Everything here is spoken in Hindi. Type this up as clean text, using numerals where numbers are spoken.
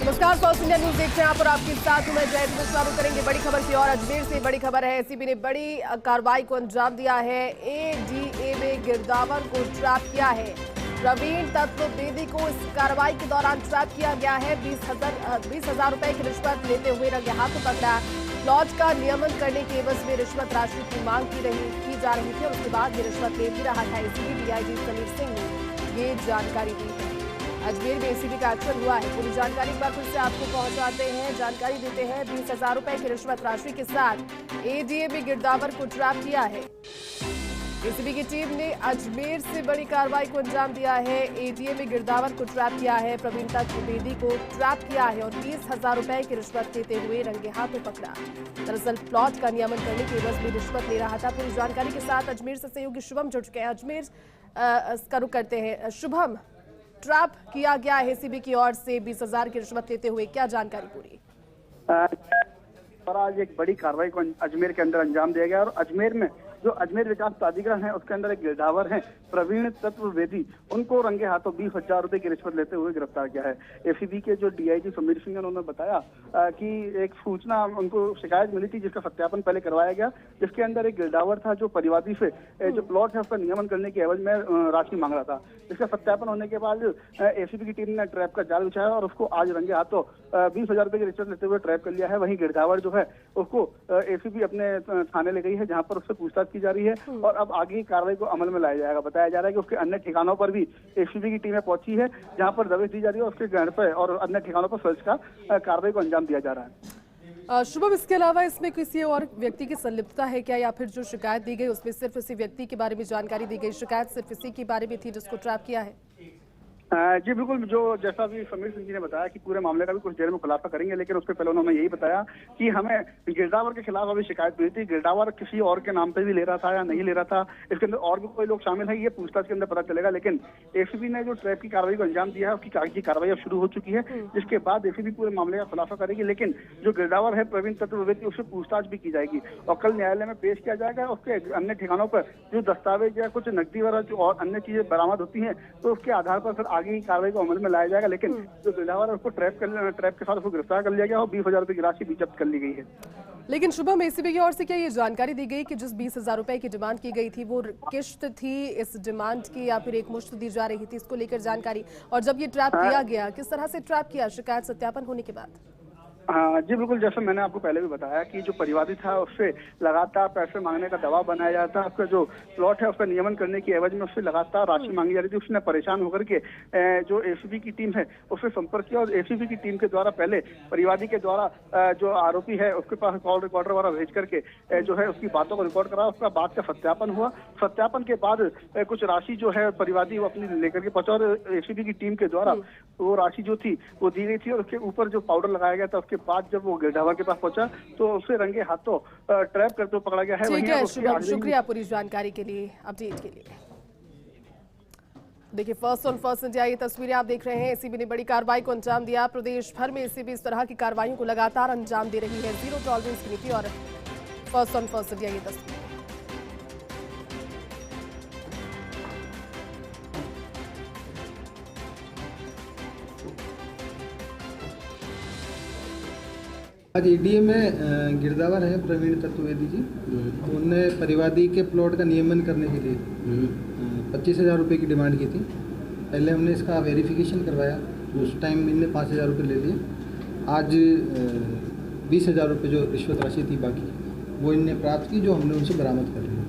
नमस्कार, साउथ इंडिया न्यूज देख रहे हैं आप और आपके साथ मैं जय। शुरू करेंगे बड़ी खबर की और अजमेर से बड़ी खबर है। एसीबी ने बड़ी कार्रवाई को अंजाम दिया है। एडीए में गिरदावर को ट्रैप किया है। प्रवीण तत्व बेदी को इस कार्रवाई के दौरान ट्रैप किया गया है। 20,000 रुपए की रिश्वत लेते हुए रंगे हाथों पकड़ा। प्लॉट का नियमन करने के एवज में रिश्वत राशि की मांग की जा रही थी और उसके बाद ये रिश्वत ले भी रहा था। एसीबी डीआईजी समीर सिंह ने ये जानकारी दी है। अजमेर में एसीबी का एक्शन हुआ है। पूरी जानकारी एक बार फिर से आपको पहुंचाते हैं। जानकारी देते हैं 20,000 रुपए की रिश्वत राशि के साथ एडीए में गिरदावर को ट्रैप किया है। एसीबी की टीम ने अजमेर से बड़ी कार्रवाई को अंजाम दिया है। एडीए में गिरदावर को ट्रैप किया है। प्रवीण तत्व बेदी को ट्रैप किया है और 20,000 रुपए की रिश्वत लेते हुए रंगे हाथों पकड़ा। दरअसल प्लॉट का नियमन करने के एवज में रिश्वत ले रहा था। पूरी जानकारी के साथ अजमेर से सहयोगी शुभम जुड़ चुके हैं। अजमेर का रुख करते हैं। शुभम, ट्रैप किया गया है एसीबी की ओर से 20,000 की रिश्वत लेते हुए, क्या जानकारी पूरी? और आज एक बड़ी कार्रवाई को अजमेर के अंदर अंजाम दिया गया और अजमेर में जो अजमेर विकास प्राधिकरण है उसके अंदर एक गिरदावर है प्रवीण तत्व बेदी, उनको रंगे हाथों 20,000 रुपए की रिश्वत लेते हुए गिरफ्तार किया है। एसीबी के जो डीआईजी समीर सिंह ने बताया कि एक सूचना उनको शिकायत मिली थी जिसका सत्यापन पहले करवाया गया, जिसके अंदर एक गिरदावर था जो परिवादी से जो प्लॉट है उसका नियमन करने के एवज में राशि मांग रहा था। इसका सत्यापन होने के बाद एसीबी की टीम ने ट्रैप का जाल बिछाया और उसको आज रंगे हाथों 20,000 रुपए की रिश्वत लेते हुए ट्रैप कर लिया है। वहीं गिरदावर जो है उसको एसीबी अपने थाने ले गई है, जहां पर उससे पूछताछ की जा रही है और अब आगे की कार्रवाई को अमल में लाया जाएगा। बताया जा रहा है कि उसके अन्य ठिकानों पर भी एसीबी की टीमें पहुंची है, जहां पर दबिश दी जा रही है। उसके घर पर और अन्य ठिकानों पर सर्च का कार्रवाई को अंजाम दिया जा रहा है। शुभम, इसके अलावा इसमें किसी और व्यक्ति की संलिप्तता है क्या, या फिर जो शिकायत दी गई उसमें सिर्फ इसी व्यक्ति के बारे में जानकारी दी गई? शिकायत सिर्फ इसी के बारे में थी जिसको ट्रैप किया है? जी बिल्कुल, जो जैसा भी समीर सिंह जी ने बताया कि पूरे मामले का भी कुछ देर में खुलासा करेंगे, लेकिन उसके पहले उन्होंने यही बताया कि हमें गिरदावर के खिलाफ अभी शिकायत मिली थी। गिरदावर किसी और के नाम पे भी ले रहा था या नहीं ले रहा था, इसके अंदर और भी कोई लोग शामिल है, ये पूछताछ के अंदर पता चलेगा। लेकिन एसीबी ने जो ट्रैप की कार्रवाई को अंजाम दिया है उसकी कागजी कार्रवाई अब शुरू हो चुकी है, जिसके बाद एसीबी पूरे मामले का खुलासा करेगी। लेकिन जो गिरदावर है प्रवीण तत्व बेदी, उससे पूछताछ भी की जाएगी और कल न्यायालय में पेश किया जाएगा। उसके अन्य ठिकानों पर जो दस्तावेज या कुछ नकदी वगैरह और अन्य चीजें बरामद होती हैं तो उसके आधार पर फिर आगे की कार्रवाई को में लाया जाएगा। लेकिन जो गिरदावर है उसको ट्रैप के साथ उसको गिरफ्तार कर लिया गया और 20,000 रुपए की राशि भी जब्त कर ली गई है। लेकिन शुभम, एसीबी की ओर से क्या ये जानकारी दी गई कि जिस 20,000 रुपए की डिमांड की गई थी वो किश्त थी इस डिमांड की या फिर एक मुश्त दी जा रही थी, इसको लेकर जानकारी? और जब ये ट्रैप किया गया, किस तरह से ट्रैप किया शिकायत सत्यापन होने के बाद? हाँ जी बिल्कुल, जैसे मैंने आपको पहले भी बताया कि जो परिवादी था उससे लगातार पैसे मांगने का दबाव बनाया जाता है। उसका जो प्लॉट है उसका नियमन करने की एवज में उससे लगातार राशि मांगी जा रही थी। उसने परेशान होकर के जो एसीबी की टीम है उससे संपर्क किया और एसीबी की टीम के द्वारा पहले परिवादी के द्वारा जो आरोपी है उसके पास कॉल रिकॉर्डर वाला भेज करके जो है उसकी बातों को रिकॉर्ड करा। उसका बात का सत्यापन हुआ। सत्यापन के बाद कुछ राशि जो है परिवादी वो अपनी लेकर के पहुंचा और एसीबी की टीम के द्वारा वो राशि जो थी वो दी गई थी और उसके ऊपर जो पाउडर लगाया गया था बाद जब वो गिरदावर के पास पहुंचा तो उसे रंगे हाथों ट्रैप करते हुए पकड़ा गया है। ठीक है शुभम, शुक्रिया पूरी जानकारी के लिए, अपडेट के लिए। देखिए, फर्स्ट ऑन फर्स्ट इंडिया ये तस्वीरें आप देख रहे हैं। एसीबी ने बड़ी कार्रवाई को अंजाम दिया। प्रदेश भर में एसीबी इस तरह की कार्रवाइयों को लगातार अंजाम दे रही है। जीरो टॉलरेंस की नीति और फर्स्ट ऑन फर्स्ट इंडिया ये तस्वीर। आज एडीए में गिरदावर है प्रवीण तत्व बेदी जी, उनने परिवादी के प्लॉट का नियमन करने के लिए 25,000 रुपये की डिमांड की थी। पहले हमने इसका वेरिफिकेशन करवाया, उस टाइम इनने 5,000 रुपये ले लिए। आज 20,000 रुपये जो रिश्वत राशि थी बाकी वो इनने प्राप्त की, जो हमने उनसे बरामद कर ली।